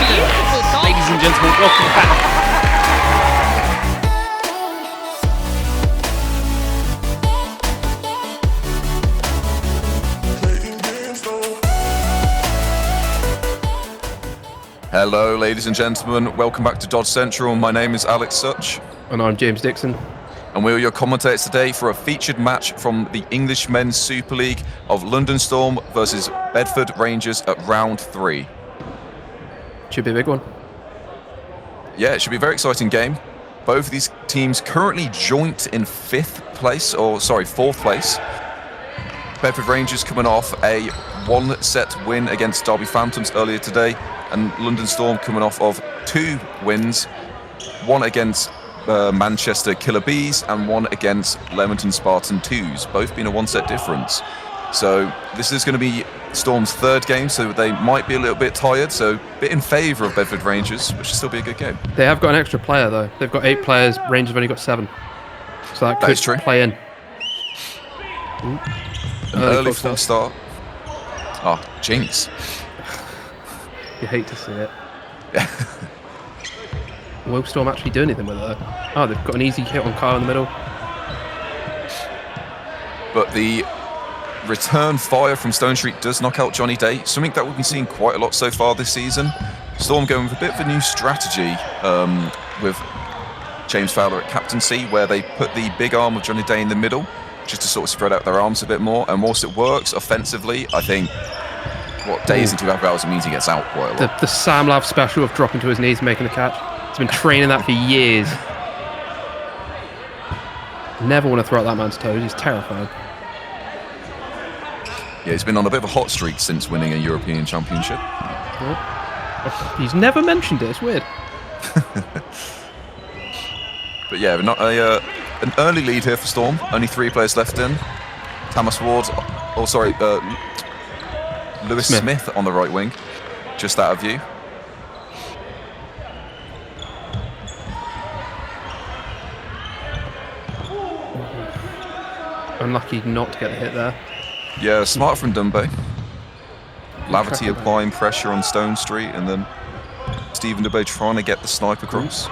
Beautiful goal. Ladies and gentlemen, welcome back. Hello, ladies and gentlemen. Welcome back to Dodge Central. My name is Alex Such. And I'm James Dixon. And we're your commentators today for a featured match from the English Men's Super League of London Storm versus Bedford Rangers at round 3. Should be a big one. Yeah, it should be a very exciting game. Both of these teams currently joint in 4th place. Bedford Rangers coming off a 1-set win against Derby Phantoms earlier today, and London Storm coming off of 2 wins, one against Manchester Killer Bees and one against Leamington Spartan 2s, both being a 1-set difference. So this is going to be Storm's 3rd game, so they might be a little bit tired, so a bit in favour of Bedford Rangers, which should still be a good game. They have got an extra player though. They've got 8 players, Rangers have only got 7. So that could is true. play in. An early false start. Oh, jinx. You hate to see it. Will Storm actually do anything with it? Oh, they've got an easy hit on Kyle in the middle. But the return fire from Stone Street does knock out Johnny Day, something that we've been seeing quite a lot so far this season. Storm going with a bit of a new strategy with James Fowler at captaincy, where they put the big arm of Johnny Day in the middle just to sort of spread out their arms a bit more. And whilst it works offensively, I think what Days into hours, it means he gets out quite a lot. The Sam Lav special of dropping to his knees and making the catch. He's been training that for years. Never want to throw out that man's toes. He's terrifying. Yeah, he's been on a bit of a hot streak since winning a European Championship. Yeah. He's never mentioned it. It's weird. But yeah, an early lead here for Storm. Only 3 players left in. Thomas Ward, Lewis Smith on the right wing, just out of view. Unlucky not to get the hit there. Yeah, smart from Dunbe. Lavity applying pressure on Stone Street, and then Stephen Dunbe trying to get the snipe across.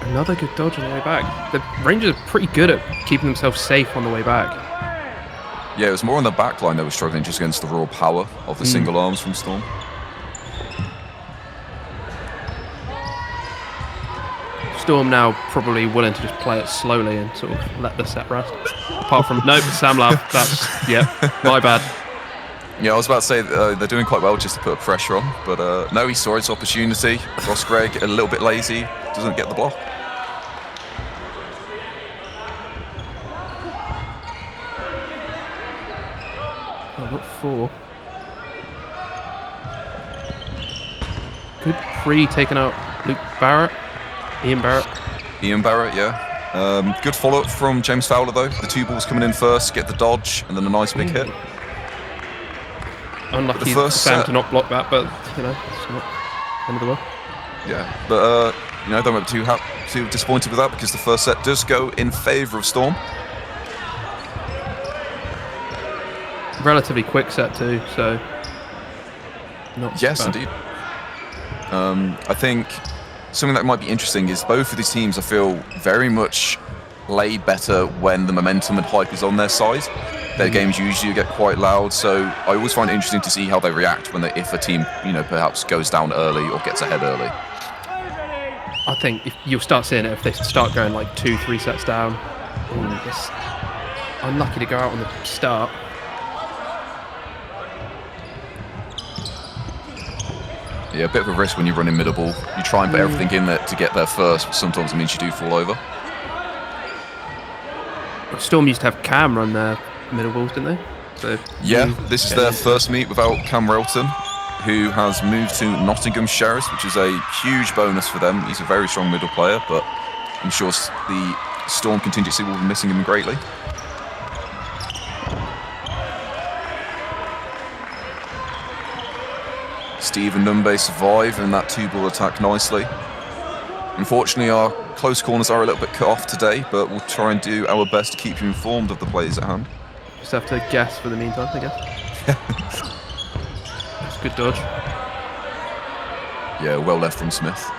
Another good dodge on the way back. The Rangers are pretty good at keeping themselves safe on the way back. Yeah, it was more on the back line they were struggling just against the raw power of the single arms from Storm. Storm now probably willing to just play it slowly and sort of let the set rest. Apart from, nope, Sam Lav. That's, my bad. Yeah, I was about to say they're doing quite well just to put pressure on, but no, he saw his opportunity. Ross Gregg, a little bit lazy, doesn't get the block. Got 4. Good pre taking out Ian Barrett, yeah. Good follow-up from James Fowler, though. The 2 balls coming in first, get the dodge, and then a nice big hit. Unlucky for Sam to not block that, but, it's not the end of the world. Yeah, but, don't be too disappointed with that, because the first set does go in favour of Storm. Relatively quick set too, so not yes, bad. Indeed. I think something that might be interesting is both of these teams, I feel, very much play better when the momentum and hype is on their side. Their games usually get quite loud, so I always find it interesting to see how they react if a team, perhaps goes down early or gets ahead early. I think you'll start seeing it if they start going like 2-3 sets down. It's unlucky to go out on the start. Yeah, a bit of a risk when you run in middle ball. You try and put everything in there to get there first, but sometimes it means you do fall over. Storm used to have Cam run their middle balls, didn't they? So yeah, this is their first meet without Cam Railton, who has moved to Nottingham Sheriffs, which is a huge bonus for them. He's a very strong middle player, but I'm sure the Storm contingency will be missing him greatly. Steve and Numbe survive in that 2-ball attack nicely. Unfortunately, our close corners are a little bit cut off today, but we'll try and do our best to keep you informed of the plays at hand. Just have to guess for the meantime, I guess. That's a good dodge. Yeah, well left from Smith.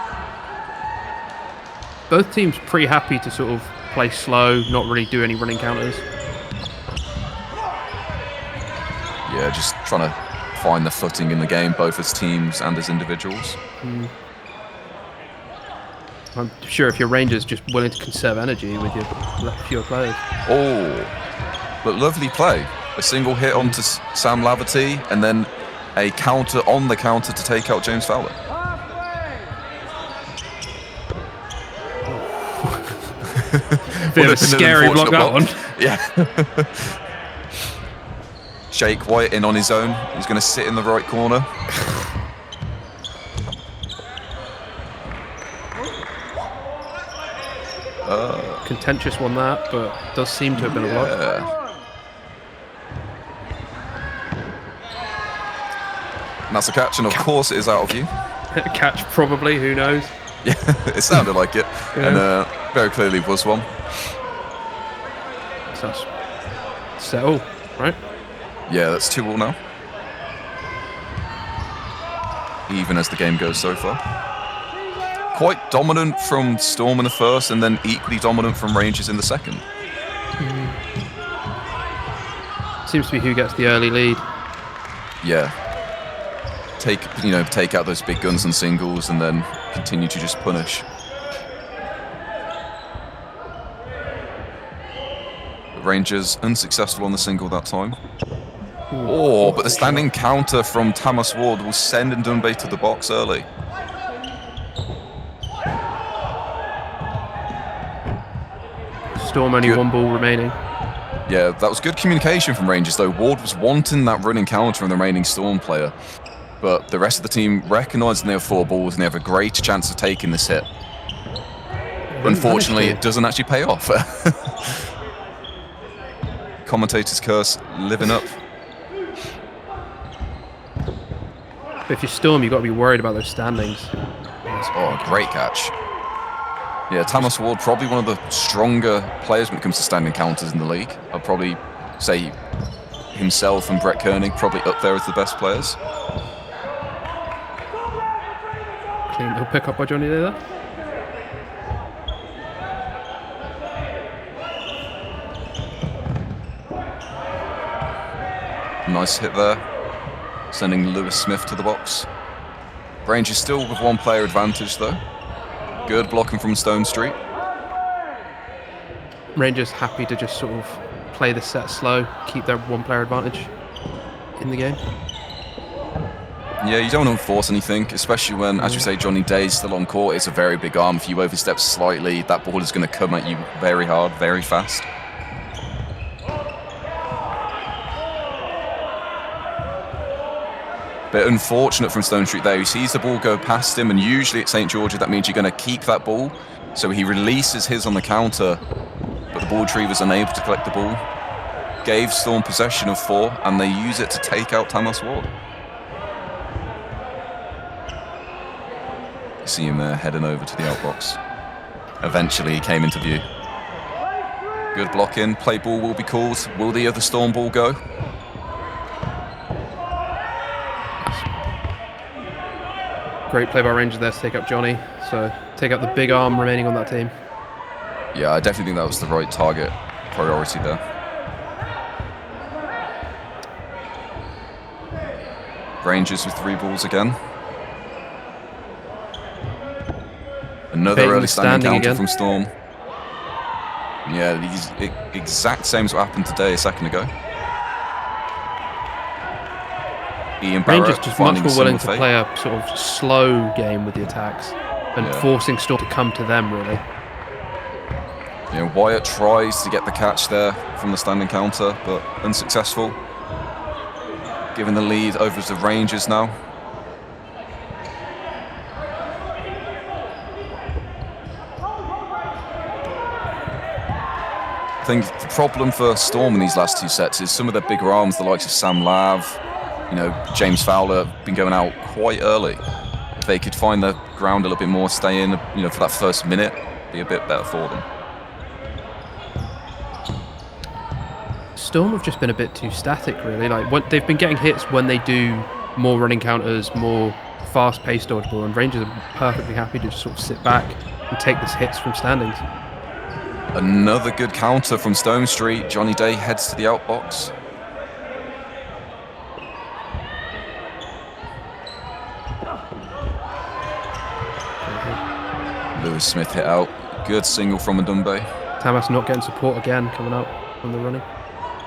Both teams pretty happy to sort of play slow, not really do any running counters. Yeah, just trying to find the footing in the game, both as teams and as individuals. I'm sure if your Rangers just willing to conserve energy with your fewer players. Oh, but lovely play. A single hit onto Sam Laverty, and then a counter on the counter to take out James Fowler. Bit of a scary block, that one. Yeah. Shake White in on his own. He's going to sit in the right corner. Contentious one that, but does seem to have been a block. And that's a catch, and of course it is out of view. Catch probably, who knows? Yeah, it sounded like it, and very clearly was one. So that's settle, right? Yeah, that's 2-2 now. Even as the game goes so far. Quite dominant from Storm in the first, and then equally dominant from Rangers in the second. Seems to be who gets the early lead. Yeah. Take out those big guns and singles, and then continue to just punish. The Rangers unsuccessful on the single that time. Oh, but the standing counter from Thomas Ward will send Ndumbe to the box early. Storm only one ball remaining. Yeah, that was good communication from Rangers, though. Ward was wanting that running counter from the remaining Storm player. But the rest of the team recognising they have 4 balls and they have a great chance of taking this hit. Unfortunately, it doesn't actually pay off. Commentator's curse living up. But if you're Storm, you've got to be worried about those standings. Oh, great catch. Yeah, Thomas Ward, probably one of the stronger players when it comes to standing counters in the league. I'd probably say himself and Brett Koenig probably up there as the best players. Clean little pick up by Johnny there. Nice hit there, sending Lewis Smith to the box. Rangers still with 1 player advantage though. Good blocking from Stone Street. Rangers happy to just sort of play the set slow, keep their 1 player advantage in the game. Yeah, you don't want to force anything, especially when, as you say, Johnny Day's still on court. It's a very big arm. If you overstep slightly, that ball is going to come at you very hard, very fast. Bit unfortunate from Stone Street there. He sees the ball go past him, and usually at St. George's that means you're going to keep that ball. So he releases his on the counter, but the ball retriever's unable to collect the ball. Gave Storm possession of 4, and they use it to take out Thomas Ward. You see him there heading over to the outbox. Eventually he came into view. Good blocking. Play ball will be called. Will the other Storm ball go? Great play by Rangers there to take up Johnny. So take out the big arm remaining on that team. Yeah, I definitely think that was the right target priority there. Rangers with 3 balls again. Another early standing counter again from Storm. Yeah, these exact same as what happened today a second ago. Ian Barrett Rangers just much more willing to play a sort of slow game with the attacks and forcing Storm to come to them, really. Yeah, Wyatt tries to get the catch there from the standing counter, but unsuccessful. Giving the lead over to Rangers now. I think the problem for Storm in these last 2 sets is some of their bigger arms, the likes of Sam Lav, James Fowler, been going out quite early. If they could find the ground a little bit more, stay in, for that first minute, be a bit better for them. Storm have just been a bit too static, really. Like they've been getting hits when they do more running counters, more fast-paced dodgeball, and Rangers are perfectly happy to just sort of sit back and take this hits from standings. Another good counter from Stone Street. Johnny Day heads to the outbox. Lewis Smith hit out. Good single from Ndumbe. Tamas not getting support again, coming out from the running.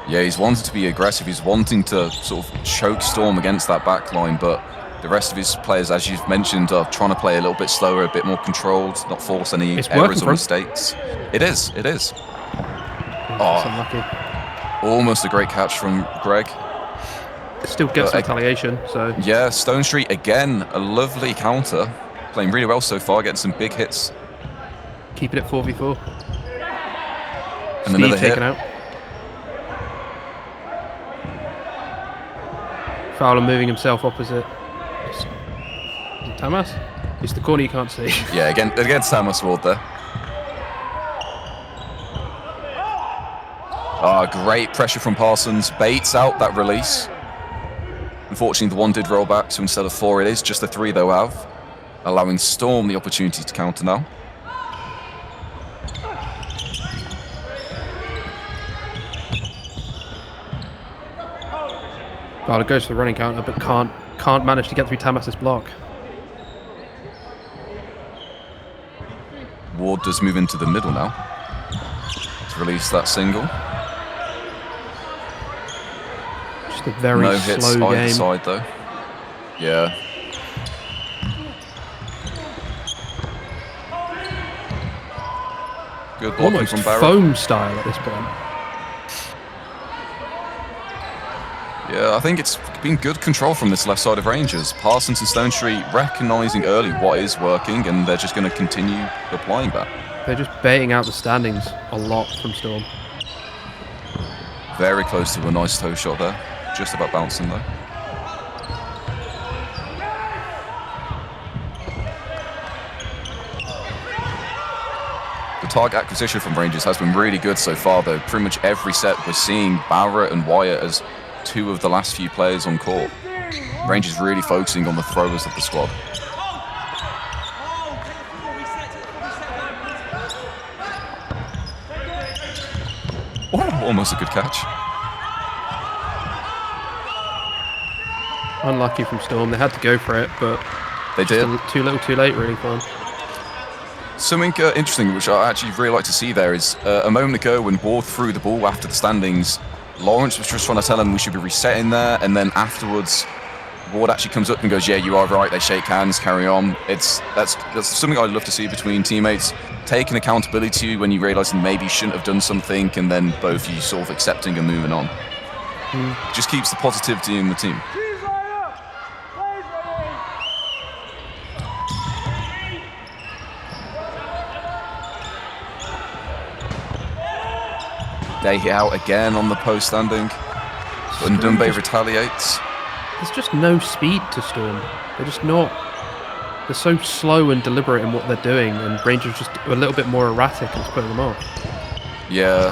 Yeah, he's wanting to be aggressive. He's wanting to sort of choke Storm against that back line, but the rest of his players, as you've mentioned, are trying to play a little bit slower, a bit more controlled, not force any errors or mistakes. It is. Oh, unlucky. Almost a great catch from Greg. Still gets retaliation, so... Yeah, Stone Street, again, a lovely counter. Playing really well so far, getting some big hits. Keeping it 4v4. And Speed another taken hit. out. Fowler moving himself opposite. Is it Tamas? It's the corner you can't see. Yeah, against Tamas Ward there. Great pressure from Parsons. Baits out that release. Unfortunately, the one did roll back, so instead of 4, it is just a 3 they'll have, allowing Storm the opportunity to counter now. Fowler goes for the running counter, but can't manage to get through Tamas's block. Ward does move into the middle now to release that single. Just a very no hits slow either game. side though. Yeah. Good blocking Almost from Barrett. foam style at this point. Yeah, I think it's been good control from this left side of Rangers. Parsons and Stone Street recognising early what is working, and they're just going to continue applying that. They're just baiting out the standings a lot from Storm. Very close to a nice toe shot there. Just about bouncing though. The target acquisition from Rangers has been really good so far though. Pretty much every set we're seeing Barrett and Wyatt as 2 of the last few players on court. Rangers really focusing on the throwers of the squad. Oh, almost a good catch. Unlucky from Storm. They had to go for it, but They did. too little, too late, really, for them. Something interesting, which I actually really like to see there, is a moment ago when Ward threw the ball after the standings, Lawrence was just trying to tell him we should be resetting there, and then afterwards, Ward actually comes up and goes, "Yeah, you are right." They shake hands, carry on. That's something I'd love to see between teammates, taking accountability when you realise maybe you shouldn't have done something, and then both you sort of accepting and moving on. Just keeps the positivity in the team. They hit out again on the post standing. But Ndumbe retaliates. There's just no speed to Storm. They're just not. They're so slow and deliberate in what they're doing, and Rangers just a little bit more erratic and it's putting them off. Yeah,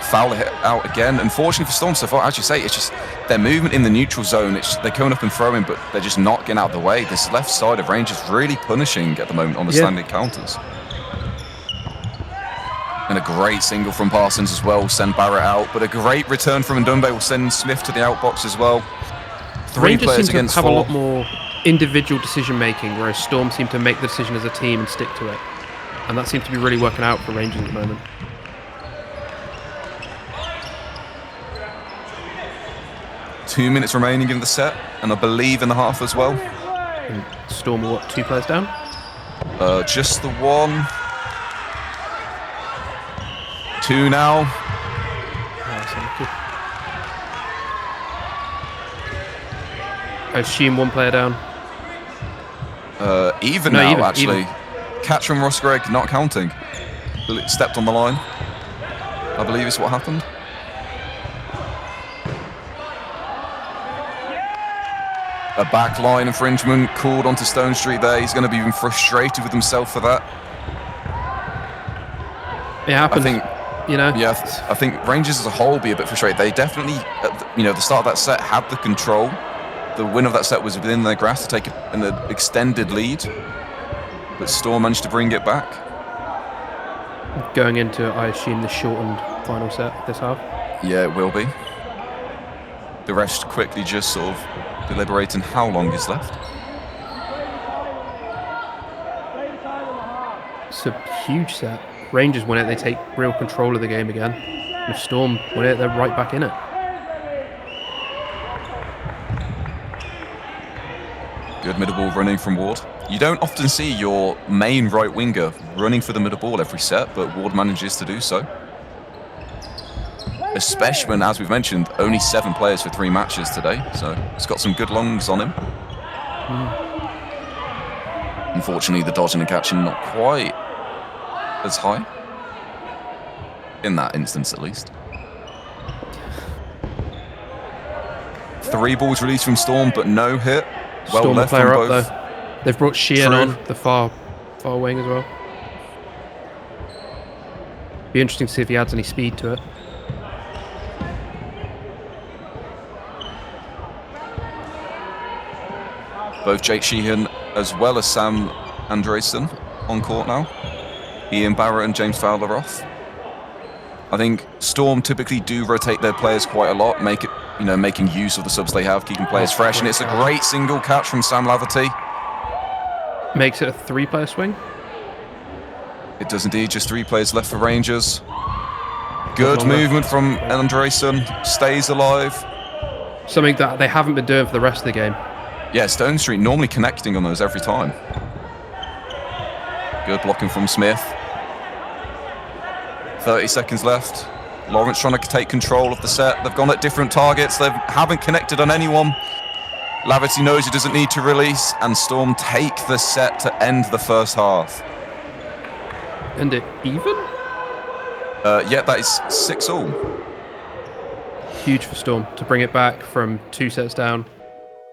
Fowler hit out again. Unfortunately for Storm so far, as you say, it's just their movement in the neutral zone. They're coming up and throwing, but they're just not getting out of the way. This left side of Rangers really punishing at the moment on the standing counters. And a great single from Parsons as well will send Barrett out, but a great return from Ndumbe will send Smith to the outbox as well. 3 Rangers players seem to against have 4. a lot more individual decision making, whereas Storm seem to make the decision as a team and stick to it. And that seems to be really working out for Rangers at the moment. Two minutes remaining in the set, and I believe in the half as well. And Storm are what, 2 players down? Just the 1. 2 now. I assume 1 player down. Even No, now, even, actually. even. Catch from Ross Gregg, not counting. Stepped on the line. I believe is what happened. A back line infringement called onto Stone Street there. He's going to be even frustrated with himself for that. It happens. I think, you know. yeah, I think Rangers as a whole be a bit frustrated. They definitely, at the start of that set, had the control, the win of that set was within their grasp to take an extended lead, but Storm managed to bring it back. Going into, I assume, the shortened final set this half. Yeah, it will be. The rest quickly just sort of deliberating how long is left. It's a huge set. Rangers win it, they take real control of the game again. And if Storm win it, they're right back in it. Good middle ball running from Ward. You don't often see your main right winger running for the middle ball every set, but Ward manages to do so. Especially when, as we've mentioned, only 7 players for 3 matches today, so it's got some good longs on him. Unfortunately, the dodging and catching not quite as high. In that instance, at least. 3 balls released from Storm, but no hit. Well Storm left player on both. up though. They've brought Sheehan on the far wing as well. Be interesting to see if he adds any speed to it. Both Jake Sheehan as well as Sam Andresen on court now. Ian Barrett and James Fowler off. I think Storm typically do rotate their players quite a lot, making use of the subs they have, keeping players fresh, and it's a great single catch from Sam Laverty. Makes it a 3-player swing. It does indeed, just 3 players left for Rangers. Good movement from Andresen, stays alive. Something that they haven't been doing for the rest of the game. Yeah, Stone Street normally connecting on those every time. Good blocking from Smith. 30 seconds left. Lawrence trying to take control of the set. They've gone at different targets. They haven't connected on anyone. Laverty knows he doesn't need to release, and Storm take the set to end the first half. And it even? Yeah, that is 6-all. Huge for Storm to bring it back from 2 sets down.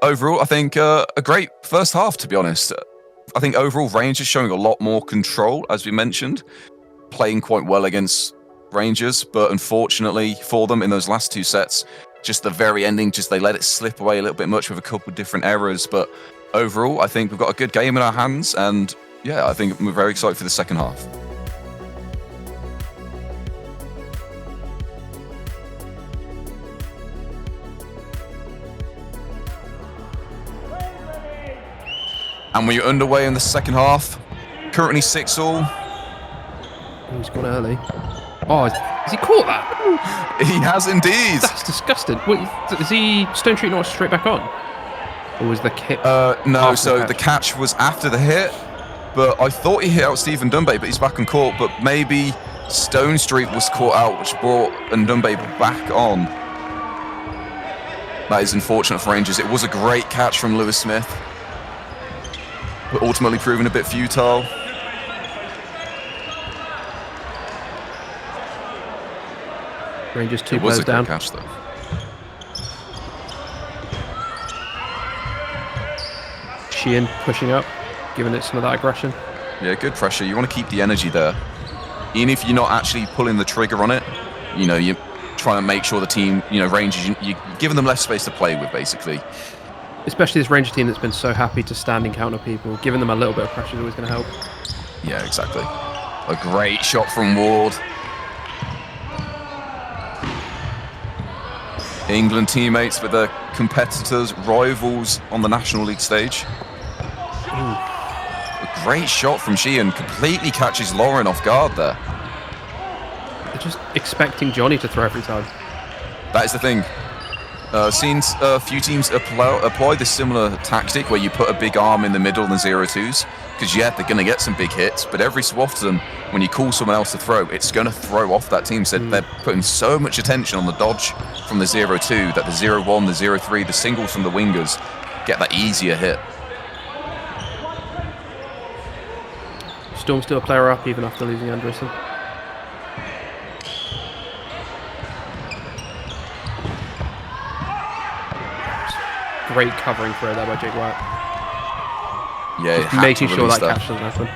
Overall, I think a great first half, to be honest. I think overall Rangers showing a lot more control, as we mentioned, playing quite well against Rangers, but unfortunately for them in those last 2 sets, just the very ending, they let it slip away a little bit much with a couple of different errors. But overall, I think we've got a good game in our hands, and yeah, I think we're very excited for the second half. And we're underway in the second half. Currently 6-all. Oh, he's gone early. Oh, has he caught that? He has indeed. That's disgusting. Wait, is he Stone Street not straight back on? Or was the kick? No, so the catch was after the hit, but I thought he hit out Stephen Dunbay, but he's back on court. But maybe Stone Street was caught out, which brought Dunbay back on. That is unfortunate for Rangers. It was a great catch from Lewis Smith, but ultimately proving a bit futile. Rangers 2 players down. It was a good catch, though. Sheehan pushing up, giving it some of that aggression. Yeah, good pressure. You want to keep the energy there. Even if you're not actually pulling the trigger on it, you try and make sure the team, Rangers, you're giving them less space to play with, basically. Especially this Ranger team that's been so happy to stand and counter people. Giving them a little bit of pressure is always going to help. Yeah, exactly. A great shot from Ward. England teammates with their competitors, rivals on the National League stage. Ooh. A great shot from Sheehan, completely catches Lauren off guard there. They're just expecting Johnny to throw every time. That is the thing. Seen a few teams apply this similar tactic where you put a big arm in the middle in the 0-2s, because yeah, they're going to get some big hits, but every so often when you call someone else to throw, it's going to throw off that team. So they're putting so much attention on the dodge from the 0-2 that the 0-1, the 0-3, the singles from the wingers get that easier hit. Storm still a player up even after losing Andresen. Great covering throw there by Jake White. Yeah, making sure that catch doesn't happen.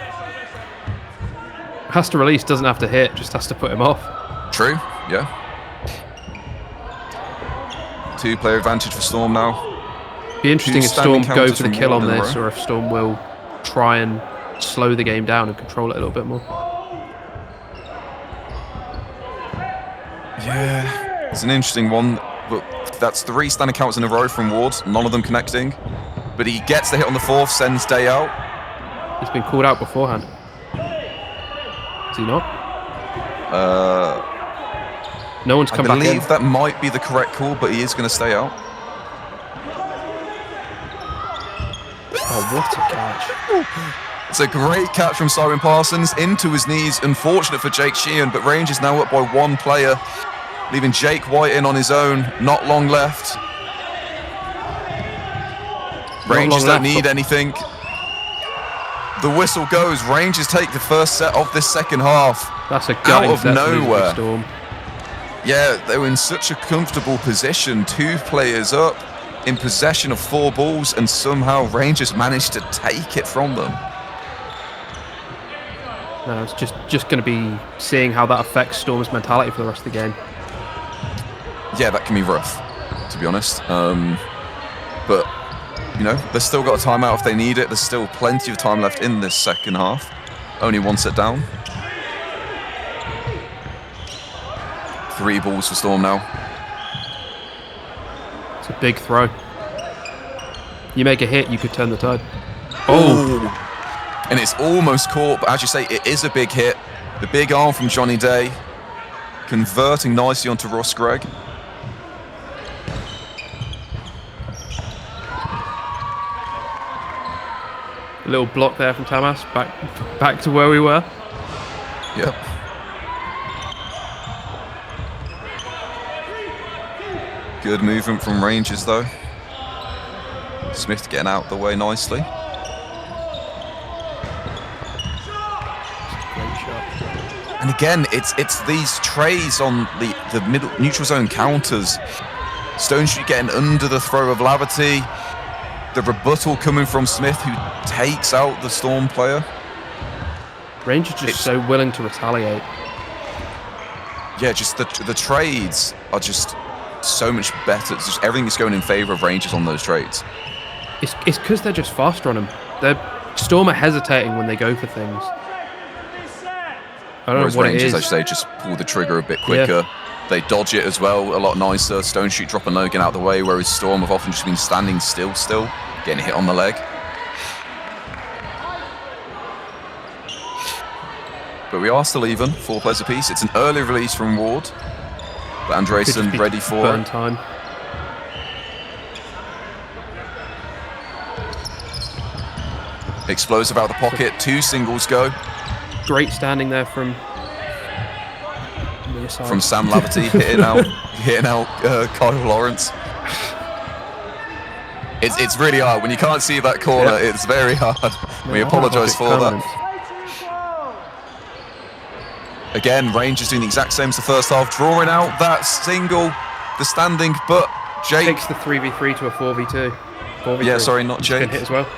Has to release, doesn't have to hit, just has to put him off. True, yeah. 2-player advantage for Storm now. Be interesting Two if Storm standing go counters for the from kill on Ward in a this, row. or if Storm will try and slow the game down and control it a little bit more. Yeah, it's an interesting one. But that's 3 standing counters in a row from Ward, none of them connecting. But he gets the hit on the 4th, sends Day out. He's been called out beforehand. Is he not? No one's I come back in. believe that might be the correct call, but he is going to stay out. Oh, what a catch. It's a great catch from Simon Parsons into his knees. Unfortunate for Jake Sheehan, but Rangers now up by 1 player, leaving Jake White in on his own. Not long left. Rangers don't need anything. The whistle goes. Rangers take the first set of this second half. That's a Out gutting of set to lose nowhere. with Storm. Yeah, they were in such a comfortable position. 2 players up, in possession of 4 balls, and somehow Rangers managed to take it from them. No, it's just going to be seeing how that affects Storm's mentality for the rest of the game. Yeah, that can be rough, to be honest. But, you know, they've still got a timeout if they need it. There's still plenty of time left in this second half. Only 1 set down. 3 balls for Storm now. It's a big throw. You make a hit, you could turn the tide. Oh! And it's almost caught, but as you say, it is a big hit. The big arm from Johnny Day, converting nicely onto Ross Gregg. A little block there from Tamas. Back to where we were. Yep. Good movement from Rangers, though. Smith getting out the way nicely. Great shot. And again, it's these trays on the middle neutral zone counters. Stone Street getting under the throw of Laverty. The rebuttal coming from Smith, who takes out the Storm player. Rangers just so willing to retaliate. Yeah, just the trades are just so much better. It's just everything is going in favour of Rangers on those trades. It's because they're just faster on them. Storm are hesitating when they go for things. I don't Whereas know what Rangers, it as is. you say, just pull the trigger a bit quicker. Yeah. They dodge it as well a lot nicer. Stone Street dropping Logan out of the way, whereas Storm have often just been standing still, getting hit on the leg. But we are still even, 4 players apiece. It's an early release from Ward, but Andresen ready for burn it. time. Explosive out of the pocket, 2 singles go Great standing there from near side. from Sam Laverty, hitting out Kyle Lawrence. It's really hard when you can't see that corner. Yep. It's very hard. We No, apologise for permanent. that. Again, Rangers doing the exact same as the first half, drawing out that single, the standing, but Jake. Takes the 3v3 to a 4v2. 4v3. Yeah, sorry, not He's Jake. been hit as well.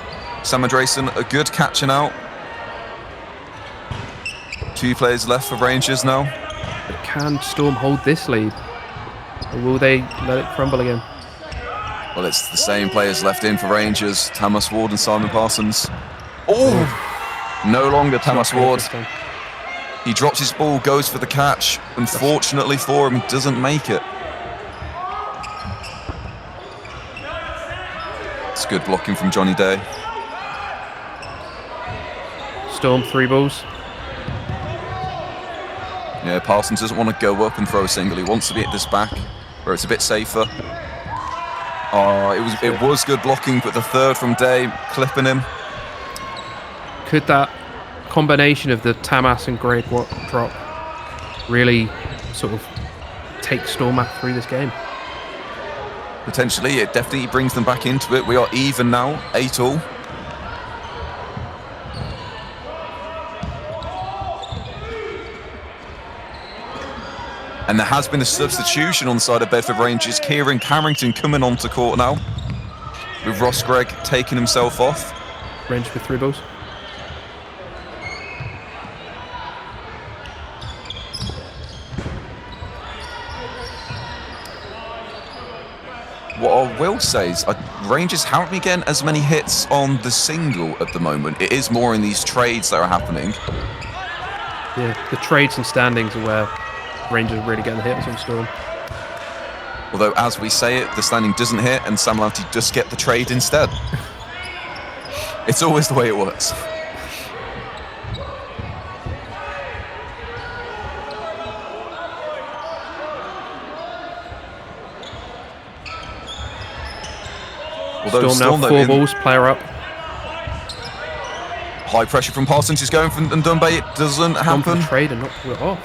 Sam Andresen, a good catching out. 2 players left for Rangers now. But can Storm hold this lead? Or will they let it crumble again? Well, it's the same players left in for Rangers, Tamas Ward and Simon Parsons. Oh! No longer Tamas Not Ward. this time. He drops his ball, goes for the catch. Unfortunately for him, he doesn't make it. It's good blocking from Johnny Day. Storm 3 balls. Yeah, Parsons doesn't want to go up and throw a single. He wants to be at this back, where it's a bit safer. Oh, it was good blocking, but the third from Day, clipping him. Could that combination of the Tamas and Greg drop really sort of take Storm through this game? Potentially, it definitely brings them back into it. We are even now, 8-all. And there has been a substitution on the side of Bedford Rangers. Kieran Carrington coming onto court now, with Ross Gregg taking himself off. Rangers with 3 balls. What are will say is Rangers haven't been getting as many hits on the single at the moment. It is more in these trades that are happening. Yeah, the trades and standings are where Rangers are really getting the hits on Storm. Although, as we say it, the standing doesn't hit and Sam Laverty does get the trade instead. It's always the way it works. Although Storm now 4 balls, player up. High pressure from Parsons is going from Ndumbe. It doesn't happen. Trade and not pull it off.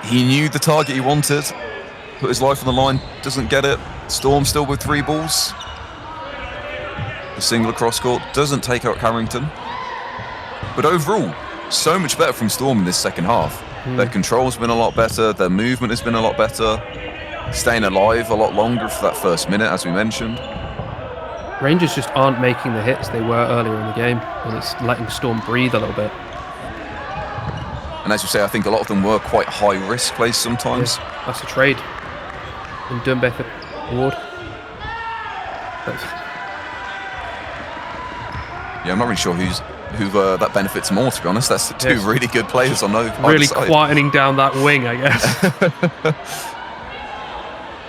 He knew the target he wanted. Put his life on the line. Doesn't get it. Storm still with 3 balls. The single across court doesn't take out Carrington. But overall, so much better from Storm in this second half. Their control's been a lot better. Their movement has been a lot better. Staying alive a lot longer for that first minute, as we mentioned. Rangers just aren't making the hits they were earlier in the game, and it's letting Storm breathe a little bit. And as you say, I think a lot of them were quite high-risk plays sometimes. Yeah, that's a trade. And Ndumbe for Ward. Yeah, I'm not really sure who that benefits more, to be honest. That's the 2 really good players on either really side. quietening down that wing, I guess.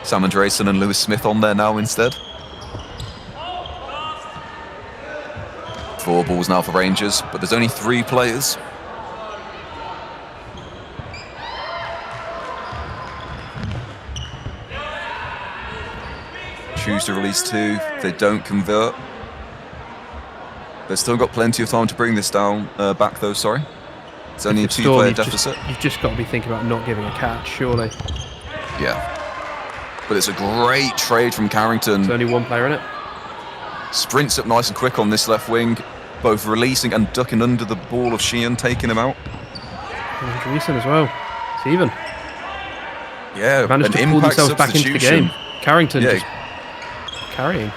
Sam Andreasen and Lewis Smith on there now instead. 4 balls now for Rangers, but there's only 3 players. Choose to release 2. They don't convert. They've still got plenty of time to bring this down back, though. Sorry, it's only a 2-player deficit. You've just got to be thinking about not giving a catch, surely. Yeah, but it's a great trade from Carrington. There's only 1 player in it. Sprints up nice and quick on this left wing, both releasing and ducking under the ball of Sheehan, taking him out. And Andreessen as well. It's even. Yeah, managed to pull themselves back into the game. Carrington just carrying.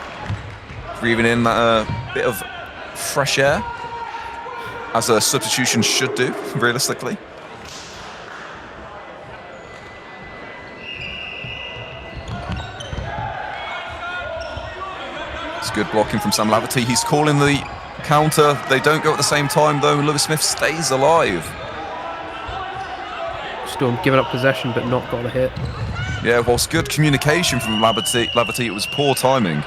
Breathing in that bit of fresh air, as a substitution should do, realistically. It's good blocking from Sam Laverty. He's calling the counter. They don't go at the same time, though. Lewis Smith stays alive. Storm giving up possession, but not got a hit. Yeah, whilst good communication from Laverty, it was poor timing.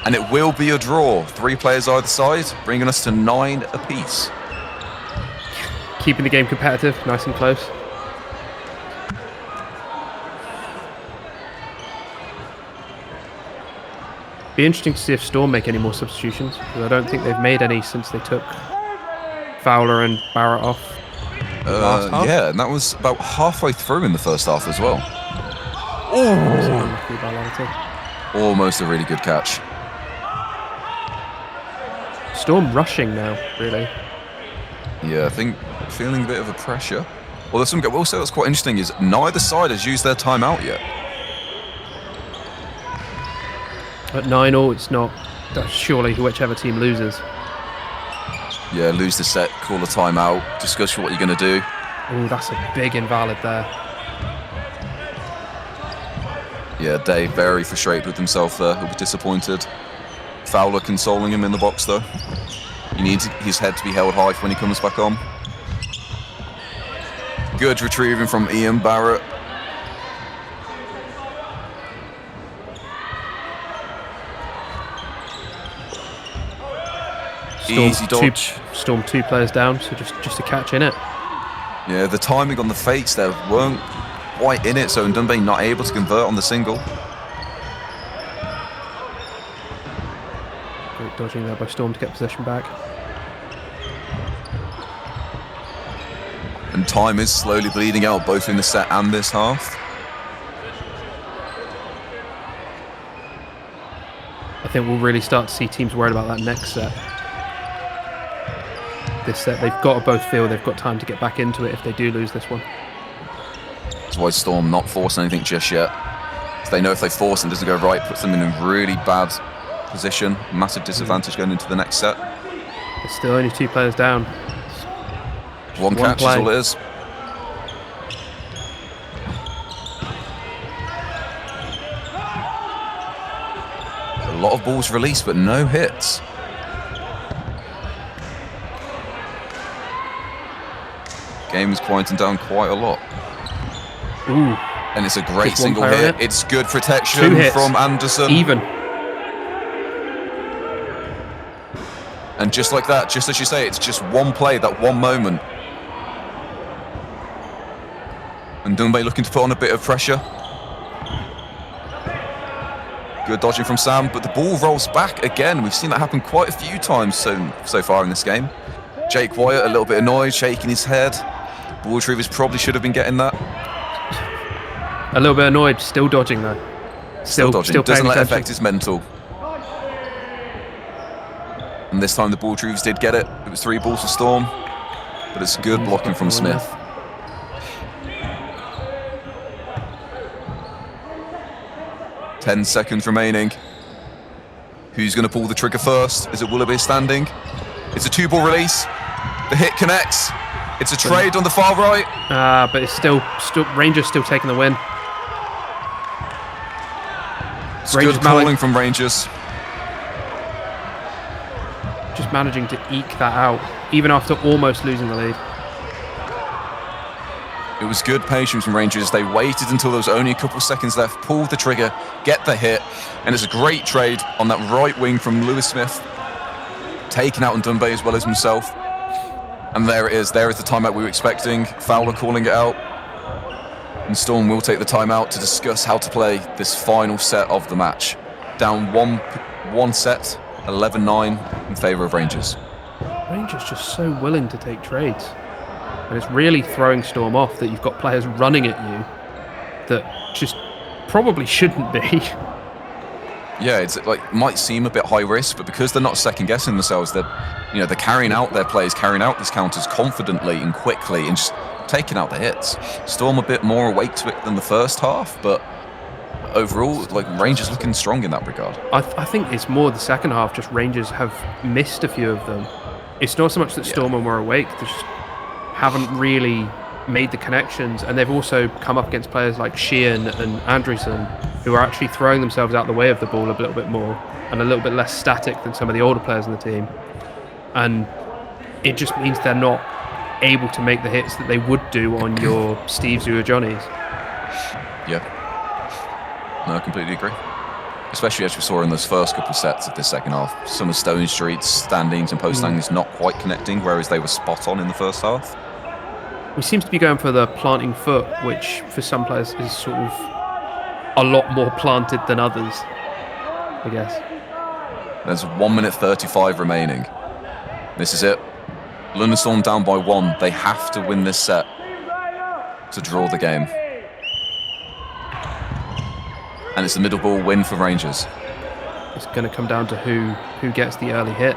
And it will be a draw. 3 players either side, bringing us to 9 apiece. Keeping the game competitive, nice and close. Be interesting to see if Storm make any more substitutions, because I don't think they've made any since they took Fowler and Barrett off. Last half. Yeah, and that was about halfway through in the first half as well. Almost a really good catch. Storm rushing now, really. Yeah, I think feeling a bit of a pressure. Although something I will say that's quite interesting is neither side has used their timeout yet. At 9-all, it's not. That's surely whichever team loses. Yeah, lose the set, call a timeout, discuss what you're going to do. Oh, that's a big invalid there. Yeah, Dave very frustrated with himself there. He'll be disappointed. Fowler consoling him in the box, though. He needs his head to be held high when he comes back on. Good retrieving from Ian Barrett. Easy dodge. Storm 2 players down, so just a catch in it. Yeah, the timing on the fakes there weren't quite in it, so Ndumbe not able to convert on the single. Great dodging there by Storm to get possession back. And time is slowly bleeding out, both in the set and this half. I think we'll really start to see teams worried about that next set. This set, they've got to both feel they've got time to get back into it if they do lose this one. That's why Storm not forcing anything just yet. If they know if they force and it doesn't go right, puts them in a really bad position. Massive disadvantage going into the next set. There's still only 2 players down. One catch is all it is. lot of balls released, but no hits. Game is quieting down quite a lot. Ooh. And it's a great Just one single player hit. in it. It's good protection 2 hits. from Anderson. Even. And just like that, just as you say, it's just one play, that one moment. And Dunbe looking to put on a bit of pressure. Good dodging from Sam, but the ball rolls back again. We've seen that happen quite a few times so far in this game. Jake Wyatt a little bit annoyed, shaking his head. Ball retrievers probably should have been getting that. A little bit annoyed, still dodging though. Still dodging, still doesn't paying let it attention. affect his mental. And this time the ball retrievers did get it. It was 3 balls for Storm, but it's good blocking from Smith. 10 seconds remaining. Who's going to pull the trigger first? Is it Willoughby standing? It's a 2-ball release. The hit connects. It's a trade on the far right. But it's still Rangers still taking the win. It's good calling from Rangers. Just managing to eke that out, even after almost losing the lead. It was good patience from Rangers. They waited until there was only a couple seconds left, pulled the trigger, get the hit, and it's a great trade on that right wing from Lewis Smith, taking out Ndumbe as well as himself. And there it is. There is the timeout we were expecting. Fowler calling it out. And Storm will take the timeout to discuss how to play this final set of the match. Down one set, 11-9 in favour of Rangers. Rangers just so willing to take trades. And it's really throwing Storm off that you've got players running at you that just probably shouldn't be. Yeah, it's like might seem a bit high risk, but because they're not second guessing themselves, they're carrying out their plays, carrying out these counters confidently and quickly, and just taking out the hits. Storm a bit more awake to it than the first half, but overall, like Rangers looking strong in that regard. I think it's more the second half. Just Rangers have missed a few of them. It's not so much that Storm are more awake; they just haven't really made the connections, and they've also come up against players like Sheehan and Andrewson, who are actually throwing themselves out the way of the ball a little bit more and a little bit less static than some of the older players in the team. And it just means they're not able to make the hits that they would do on your Steves or your Johnnies. Yeah. No, I completely agree. Especially as we saw in those first couple of sets of this second half. Some of Stone Street's standings and post standings not quite connecting, whereas they were spot on in the first half. We seem to be going for the planting foot, which for some players is sort of a lot more planted than others, I guess. There's 1 minute 35 remaining. This is it. London Storm down by 1. They have to win this set to draw the game. And it's a middle ball win for Rangers. It's going to come down to who gets the early hit.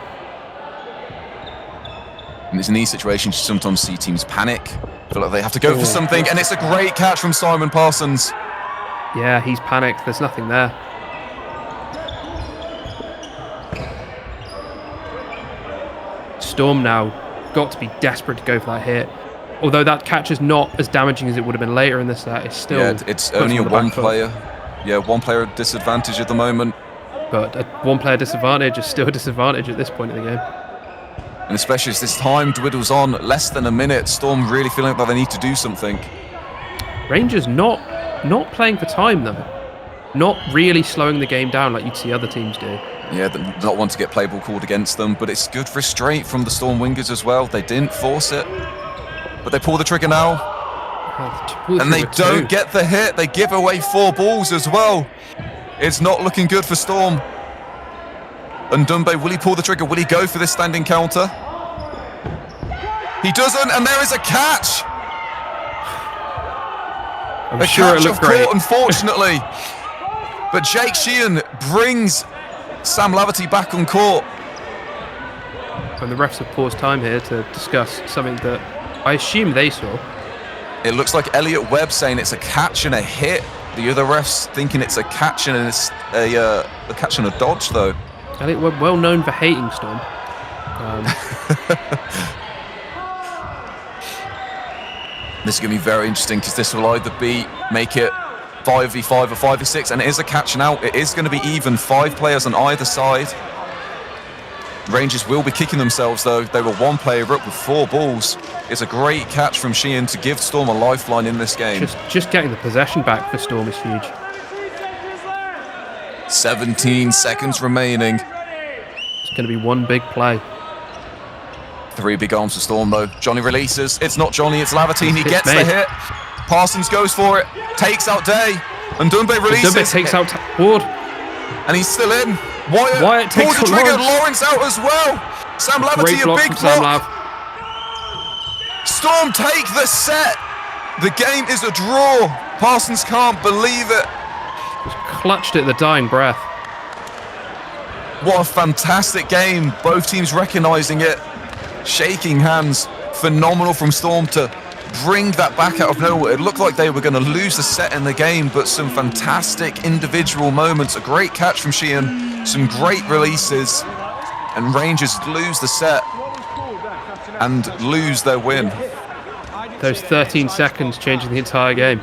And it's in these situations you sometimes see teams panic, feel like they have to go for something, and it's a great catch from Simon Parsons. Yeah, he's panicked. There's nothing there. Storm now got to be desperate to go for that hit. Although that catch is not as damaging as it would have been later in the set, it's still... Yeah, it's only a one player disadvantage at the moment. But a one-player disadvantage is still a disadvantage at this point in the game. And especially as this time dwindles on, less than a minute, Storm really feeling like they need to do something. Rangers not playing for time, though. Not really slowing the game down like you'd see other teams do. Yeah, they not want to get play ball called against them, but it's good restraint from the Storm wingers as well. They didn't force it, but they pull the trigger now. And they don't get the hit. They give away 4 balls as well. It's not looking good for Storm. And Ndumbe, will he pull the trigger? Will he go for this standing counter? He doesn't, and there is a catch. I'm sure it looked great. Court, unfortunately. But Jake Sheehan brings Sam Laverty back on court. And the refs have paused time here to discuss something that I assume they saw. It looks like Elliot Webb saying it's a catch and a hit. The other refs thinking it's a catch and a catch and a dodge, though. I think we're well known for hating Storm. This is going to be very interesting because this will either make it 5v5 or 5v6, and it is a catch now. It is going to be even, 5 players on either side. Rangers will be kicking themselves though. They were 1 player up with 4 balls. It's a great catch from Sheehan to give Storm a lifeline in this game. Just getting the possession back for Storm is huge. 17 seconds remaining. It's going to be one big play. 3 big arms for Storm though. Johnny releases. It's not Johnny, it's Lavatine. He gets the hit. Parsons goes for it. Takes out Day. And Dumbe releases. Dumbe takes out Ward. And he's still in. Wyatt takes pulls the trigger. Lawrence. Lawrence out as well. Sam Lavatine, a big block. Storm take the set. The game is a draw. Parsons can't believe it. Just clutched at the dying breath. What a fantastic game. Both teams recognising it. Shaking hands. Phenomenal from Storm to bring that back out of nowhere. It looked like they were going to lose the set in the game, but some fantastic individual moments. A great catch from Sheehan. Some great releases. And Rangers lose the set and lose their win. Those 13 seconds changing the entire game.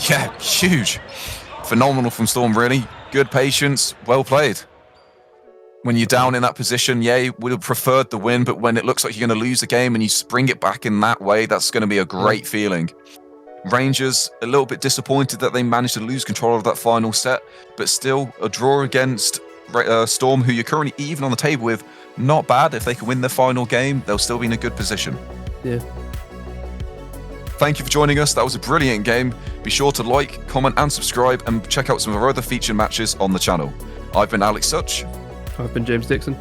Yeah, huge. Phenomenal from Storm, really. Good patience, well played. When you're down in that position, yeah, you would have preferred the win, but when it looks like you're going to lose the game and you spring it back in that way, that's going to be a great feeling. Rangers, a little bit disappointed that they managed to lose control of that final set, but still a draw against Storm, who you're currently even on the table with. Not bad. If they can win their final game, they'll still be in a good position. Yeah. Thank you for joining us. That was a brilliant game. Be sure to like, comment and subscribe and check out some of our other featured matches on the channel. I've been Alex Such. I've been James Dixon.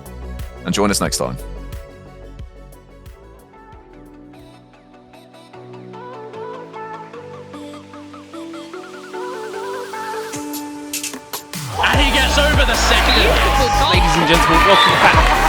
And join us next time. And he gets over the second. Ladies and gentlemen, welcome back.